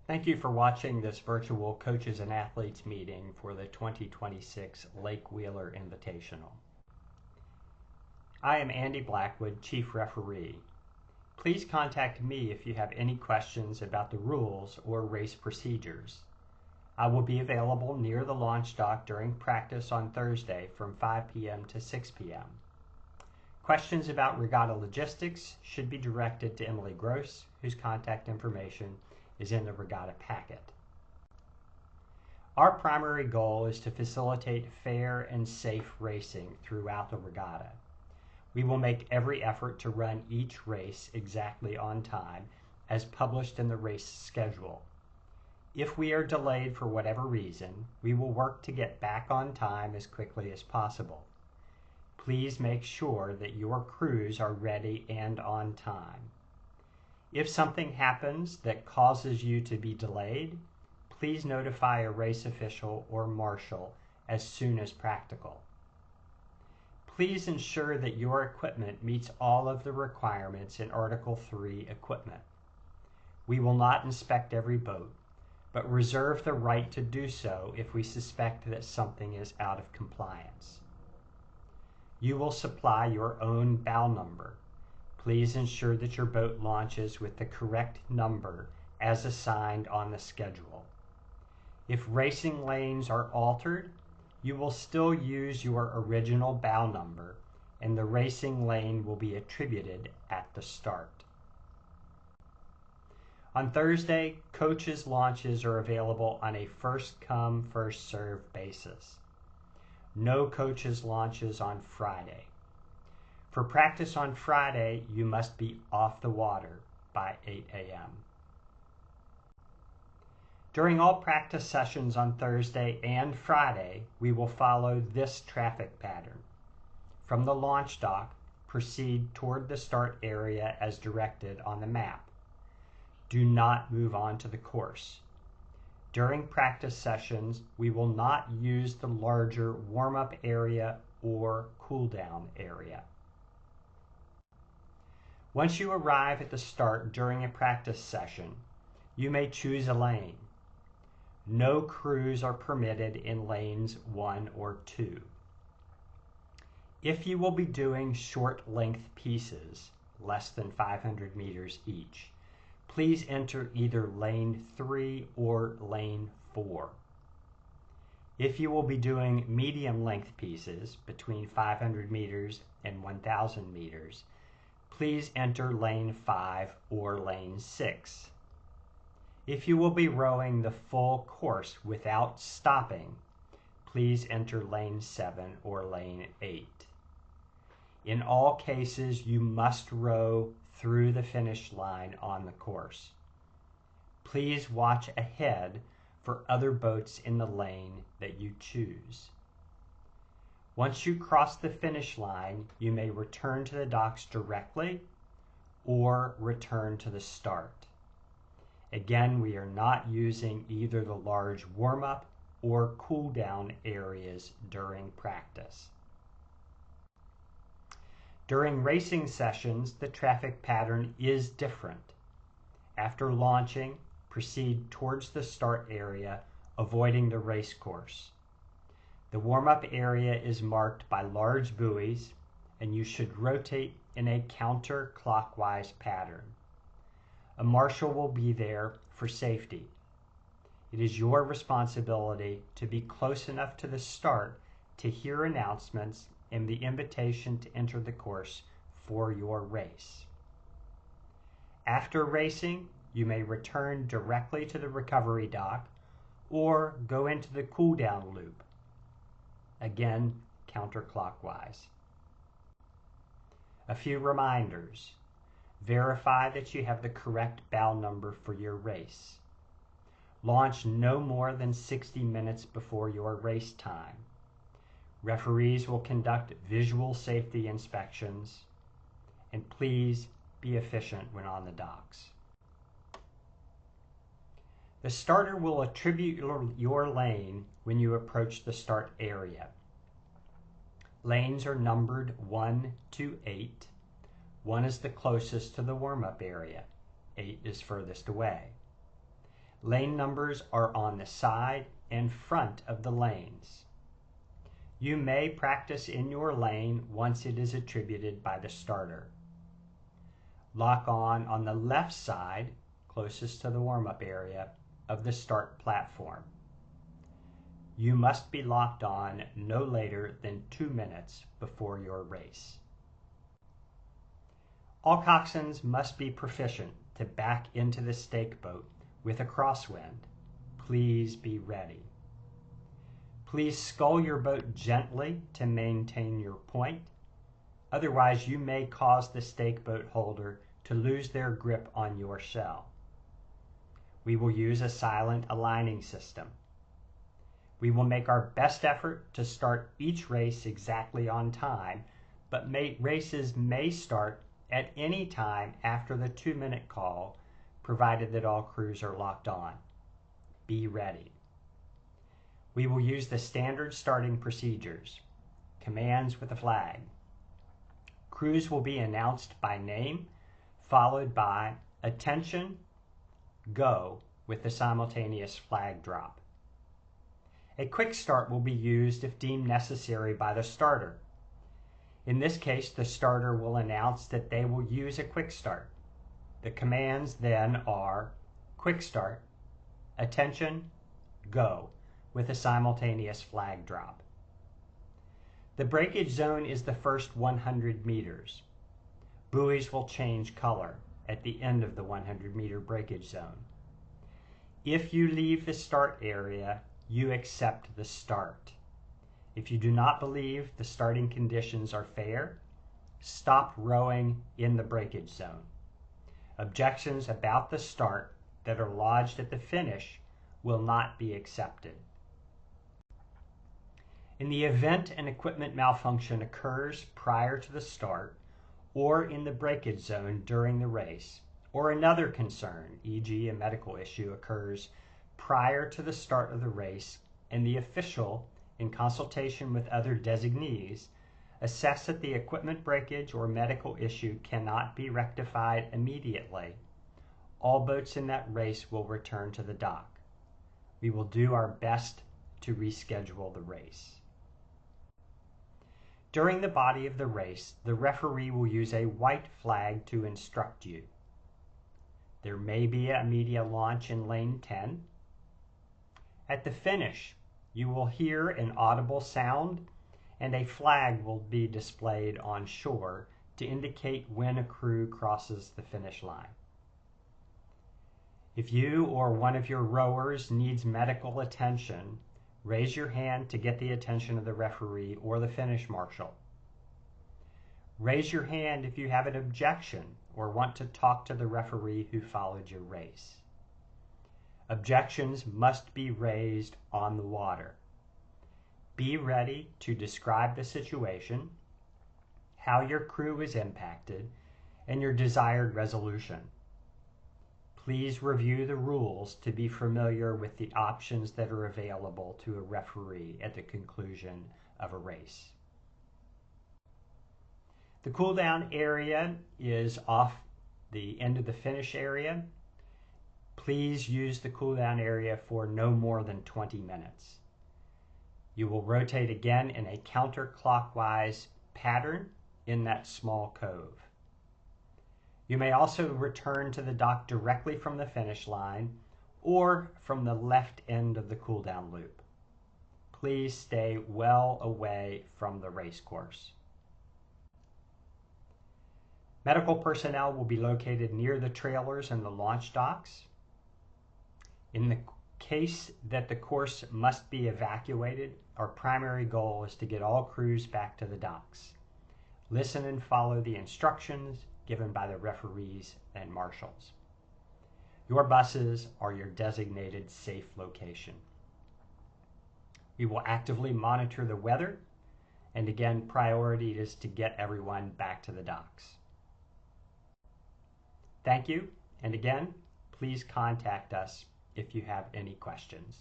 Thank you for watching this virtual Coaches and Athletes meeting for the 2026 Lake Wheeler Invitational. I am Andy Blackwood, Chief Referee. Please contact me if you have any questions about the rules or race procedures. I will be available near the launch dock during practice on Thursday from 5 p.m. to 6 p.m. Questions about regatta logistics should be directed to Emily Gross, whose contact information is in the regatta packet. Our primary goal is to facilitate fair and safe racing throughout the regatta. We will make every effort to run each race exactly on time as published in the race schedule. If we are delayed for whatever reason, we will work to get back on time as quickly as possible. Please make sure that your crews are ready and on time. If something happens that causes you to be delayed, please notify a race official or marshal as soon as practical. Please ensure that your equipment meets all of the requirements in Article 3 equipment. We will not inspect every boat, but reserve the right to do so if we suspect that something is out of compliance. You will supply your own bow number. Please ensure that your boat launches with the correct number as assigned on the schedule. If racing lanes are altered, you will still use your original bow number, and the racing lane will be attributed at the start. On Thursday, coaches' launches are available on a first-come, first-served basis. No coaches' launches on Friday. For practice on Friday, you must be off the water by 8 a.m. During all practice sessions on Thursday and Friday, we will follow this traffic pattern. From the launch dock, proceed toward the start area as directed on the map. Do not move on to the course. During practice sessions, we will not use the larger warm-up area or cool-down area. Once you arrive at the start during a practice session, you may choose a lane. No crews are permitted in lanes 1 or 2. If you will be doing short length pieces, less than 500 meters each, please enter either lane 3 or lane 4. If you will be doing medium length pieces between 500 meters and 1,000 meters, please enter lane 5 or lane 6. If you will be rowing the full course without stopping, please enter lane 7 or lane 8. In all cases, you must row through the finish line on the course. Please watch ahead for other boats in the lane that you choose. Once you cross the finish line, you may return to the docks directly or return to the start. Again, we are not using either the large warm-up or cool-down areas during practice. During racing sessions, the traffic pattern is different. After launching, proceed towards the start area, avoiding the race course. The warm-up area is marked by large buoys, and you should rotate in a counterclockwise pattern. A marshal will be there for safety. It is your responsibility to be close enough to the start to hear announcements and the invitation to enter the course for your race. After racing, you may return directly to the recovery dock or go into the cool-down loop. Again, counterclockwise. A few reminders. Verify that you have the correct bow number for your race. Launch no more than 60 minutes before your race time. Referees will conduct visual safety inspections, and please be efficient when on the docks. The starter will attribute your lane when you approach the start area. Lanes are numbered 1 to 8. 1 is the closest to the warm-up area. 8 is furthest away. Lane numbers are on the side and front of the lanes. You may practice in your lane once it is attributed by the starter. Lock on the left side, closest to the warm-up area, of the start platform. You must be locked on no later than 2 minutes before your race. All coxswains must be proficient to back into the stake boat with a crosswind. Please be ready. Please scull your boat gently to maintain your point. Otherwise, you may cause the stake boat holder to lose their grip on your shell. We will use a silent aligning system. We will make our best effort to start each race exactly on time, but races may start at any time after the 2-minute call, provided that all crews are locked on. Be ready. We will use the standard starting procedures. Commands with a flag. Crews will be announced by name, followed by attention, go, with the simultaneous flag drop. A quick start will be used if deemed necessary by the starter. In this case, the starter will announce that they will use a quick start. The commands then are quick start, attention, go, with a simultaneous flag drop. The breakage zone is the first 100 meters. Buoys will change color at the end of the 100-meter breakage zone. If you leave the start area, you accept the start. If you do not believe the starting conditions are fair, stop rowing in the breakage zone. Objections about the start that are lodged at the finish will not be accepted. In the event an equipment malfunction occurs prior to the start or in the breakage zone during the race, or another concern, e.g. a medical issue, occurs prior to the start of the race, and the official, in consultation with other designees, assess that the equipment breakage or medical issue cannot be rectified immediately, all boats in that race will return to the dock. We will do our best to reschedule the race. During the body of the race, the referee will use a white flag to instruct you. There may be a media launch in lane 10. At the finish, you will hear an audible sound and a flag will be displayed on shore to indicate when a crew crosses the finish line. If you or one of your rowers needs medical attention, raise your hand to get the attention of the referee or the finish marshal. Raise your hand if you have an objection or want to talk to the referee who followed your race. Objections must be raised on the water. Be ready to describe the situation, how your crew is impacted, and your desired resolution. Please review the rules to be familiar with the options that are available to a referee at the conclusion of a race. The cool-down area is off the end of the finish area. Please use the cool-down area for no more than 20 minutes. You will rotate again in a counterclockwise pattern in that small cove. You may also return to the dock directly from the finish line or from the left end of the cool-down loop. Please stay well away from the race course. Medical personnel will be located near the trailers and the launch docks. In the case that the course must be evacuated, our primary goal is to get all crews back to the docks. Listen and follow the instructions given by the referees and marshals. Your buses are your designated safe location. We will actively monitor the weather, and again, priority is to get everyone back to the docks. Thank you, and again, please contact us if you have any questions.